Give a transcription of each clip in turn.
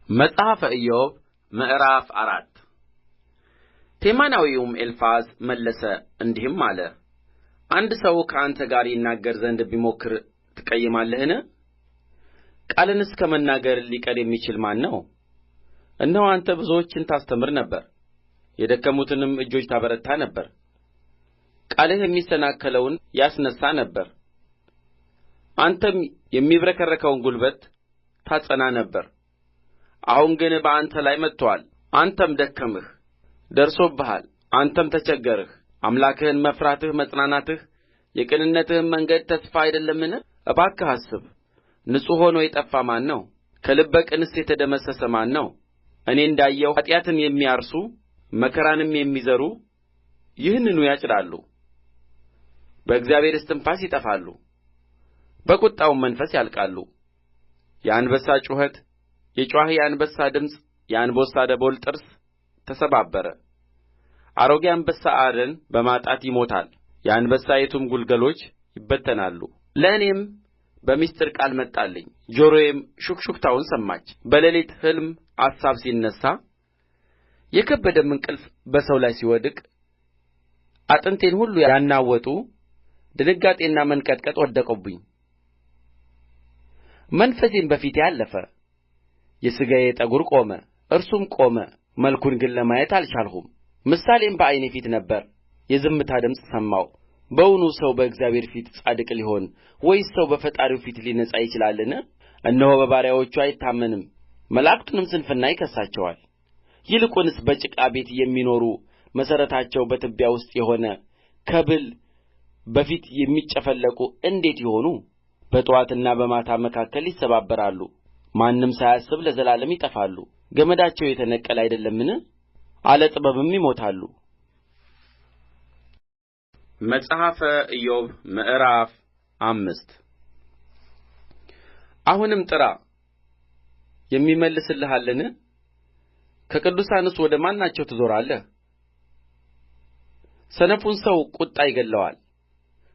መጽሐፈ ኢዮብ ምዕራፍ 4 ቴማናዊውም ኤልፋዝ መለሰ እንዲህም አለ። አንድ ሰው ከአንተ ጋር ይናገር ዘንድ ቢሞክር ትቀየማለህን? ቃልንስ ከመናገር ሊቀር የሚችል ማን ነው? እነሆ አንተ ብዙዎችን ታስተምር ነበር፣ የደከሙትንም እጆች ታበረታ ነበር። ቃልህ የሚሰናከለውን ያስነሣ ነበር፣ አንተም የሚብረከረከውን ጕልበት ታጸና ነበር። አሁን ግን በአንተ ላይ መጥቶአል፣ አንተም ደከምህ። ደርሶብሃል፣ አንተም ተቸገርህ። አምላክህን መፍራትህ መጽናናትህ፣ የቅንነትህም መንገድ ተስፋ አይደለምን? እባክህ አስብ። ንጹሕ ሆኖ የጠፋ ማን ነው? ከልበ ቅንስ የተደመሰሰ ማን ነው? እኔ እንዳየሁ ኃጢአትን የሚያርሱ መከራንም የሚዘሩ ይህንኑ ያጭዳሉ። በእግዚአብሔር እስትንፋስ ይጠፋሉ፣ በቍጣውም መንፈስ ያልቃሉ። የአንበሳ ጩኸት፣ የጩዋኺ አንበሳ ድምፅ፣ የአንበሳ ደቦል ጥርስ ተሰባበረ። አሮጌ አንበሳ አደን በማጣት ይሞታል፣ የአንበሳይቱም ግልገሎች ይበተናሉ። ለእኔም በምሥጢር ቃል መጣልኝ፣ ጆሮዬም ሹክሹክታውን ሰማች። በሌሊት ሕልም አሳብ ሲነሣ፣ የከበደም እንቅልፍ በሰው ላይ ሲወድቅ፣ አጥንቴን ሁሉ ያናወጡ ድንጋጤና መንቀጥቀጥ ወደቁብኝ። መንፈሴም በፊቴ አለፈ፣ የሥጋዬ ጠጕር ቆመ፣ እርሱም ቆመ፣ መልኩን ግን ለማየት አልቻልሁም። ምሳሌም በዓይኔ ፊት ነበረ፣ የዝምታ ድምፅ ሰማሁ። በውኑ ሰው በእግዚአብሔር ፊት ጻድቅ ሊሆን ወይስ ሰው በፈጣሪው ፊት ሊነጻ ይችላልን? እነሆ በባሪያዎቹ አይታመንም፣ መላእክቱንም ስንፍና ይከስሳቸዋል። ይልቁንስ በጭቃ ቤት የሚኖሩ መሠረታቸው በትቢያ ውስጥ የሆነ ከብል በፊት የሚጨፈለቁ እንዴት ይሆኑ? በጥዋትና በማታ መካከል ይሰባበራሉ፣ ማንም ሳያስብ ለዘላለም ይጠፋሉ። ገመዳቸው የተነቀለ አይደለምን? አለ ጥበብም ይሞታሉ። መጽሐፈ ኢዮብ ምዕራፍ 5 አሁንም ጥራ፣ የሚመልስልህ አለን? ከቅዱሳንስ ወደ ማናቸው ትዞራለህ? ሰነፉን ሰው ቍጣ ይገድለዋል፣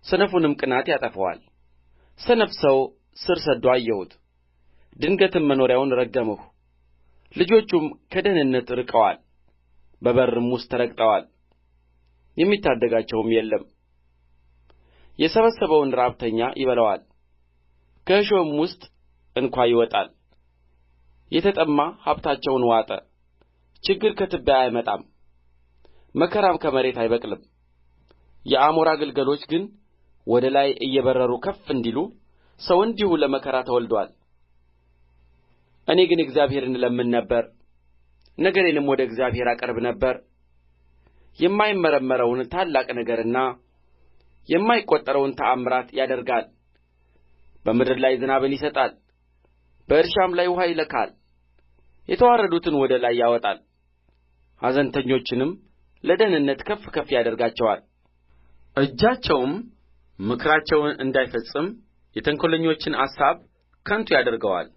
ሰነፉንም ቅንዓት ያጠፋዋል። ሰነፍ ሰው ሥር ሰድዶ አየሁት፣ ድንገትም መኖሪያውን ረገምሁ። ልጆቹም ከደኅንነት ርቀዋል፣ በበርም ውስጥ ተረግጠዋል፣ የሚታደጋቸውም የለም። የሰበሰበውን ራብተኛ ይበላዋል፣ ከእሾህም ውስጥ እንኳ ይወጣል። የተጠማ ሀብታቸውን ዋጠ። ችግር ከትቢያ አይመጣም፣ መከራም ከመሬት አይበቅልም። የአሞራ ግልገሎች ግን ወደ ላይ እየበረሩ ከፍ እንዲሉ ሰው እንዲሁ ለመከራ ተወልዶአል። እኔ ግን እግዚአብሔርን እለምን ነበር፣ ነገሬንም ወደ እግዚአብሔር አቀርብ ነበር። የማይመረመረውን ታላቅ ነገርና የማይቈጠረውን ተአምራት ያደርጋል። በምድር ላይ ዝናብን ይሰጣል፣ በእርሻም ላይ ውኃ ይልካል። የተዋረዱትን ወደ ላይ ያወጣል፣ ኀዘንተኞችንም ለደኅንነት ከፍ ከፍ ያደርጋቸዋል። እጃቸውም ምክራቸውን እንዳይፈጽም የተንኰለኞችን አሳብ ከንቱ ያደርገዋል።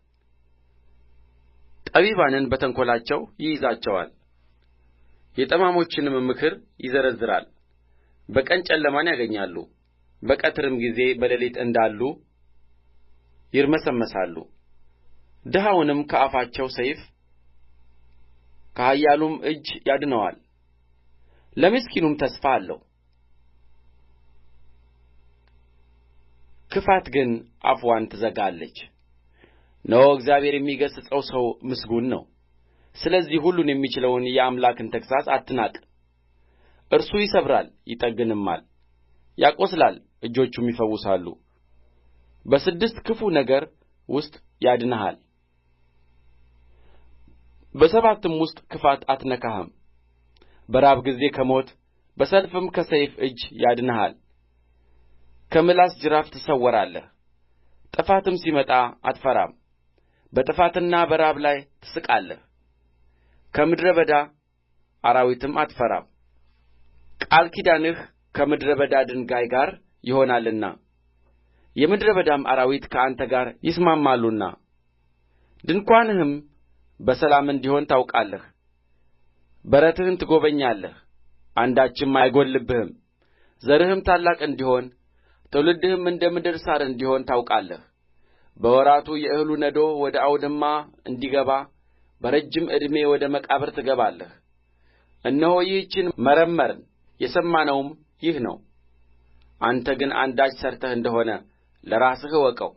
ጠቢባንን በተንኰላቸው ይይዛቸዋል፣ የጠማሞችንም ምክር ይዘረዝራል። በቀን ጨለማን ያገኛሉ፣ በቀትርም ጊዜ በሌሊት እንዳሉ ይርመሰመሳሉ። ድሀውንም ከአፋቸው ሰይፍ ከኃያሉም እጅ ያድነዋል። ለምስኪኑም ተስፋ አለው፣ ክፋት ግን አፍዋን ትዘጋለች። እነሆ እግዚአብሔር የሚገሥጸው ሰው ምስጉን ነው። ስለዚህ ሁሉን የሚችለውን የአምላክን ተግሣጽ አትናቅ። እርሱ ይሰብራል ይጠግንማል፣ ያቈስላል እጆቹም ይፈውሳሉ። በስድስት ክፉ ነገር ውስጥ ያድንሃል፣ በሰባትም ውስጥ ክፋት አትነካህም። በራብ ጊዜ ከሞት በሰልፍም ከሰይፍ እጅ ያድንሃል። ከምላስ ጅራፍ ትሰወራለህ፣ ጥፋትም ሲመጣ አትፈራም። በጥፋትና በራብ ላይ ትስቃለህ፣ ከምድረ በዳ አራዊትም አትፈራም። ቃል ኪዳንህ ከምድረ በዳ ድንጋይ ጋር ይሆናልና የምድረ በዳም አራዊት ከአንተ ጋር ይስማማሉና። ድንኳንህም በሰላም እንዲሆን ታውቃለህ። በረትህን ትጐበኛለህ፣ አንዳችም አይጐድልብህም። ዘርህም ታላቅ እንዲሆን ትውልድህም እንደ ምድር ሣር እንዲሆን ታውቃለህ። በወራቱ የእህሉ ነዶ ወደ አውድማ እንዲገባ በረጅም ዕድሜ ወደ መቃብር ትገባለህ። እነሆ ይህችን መረመርን፣ የሰማነውም ይህ ነው። አንተ ግን አንዳች ሠርተህ እንደ ሆነ ለራስህ እወቀው።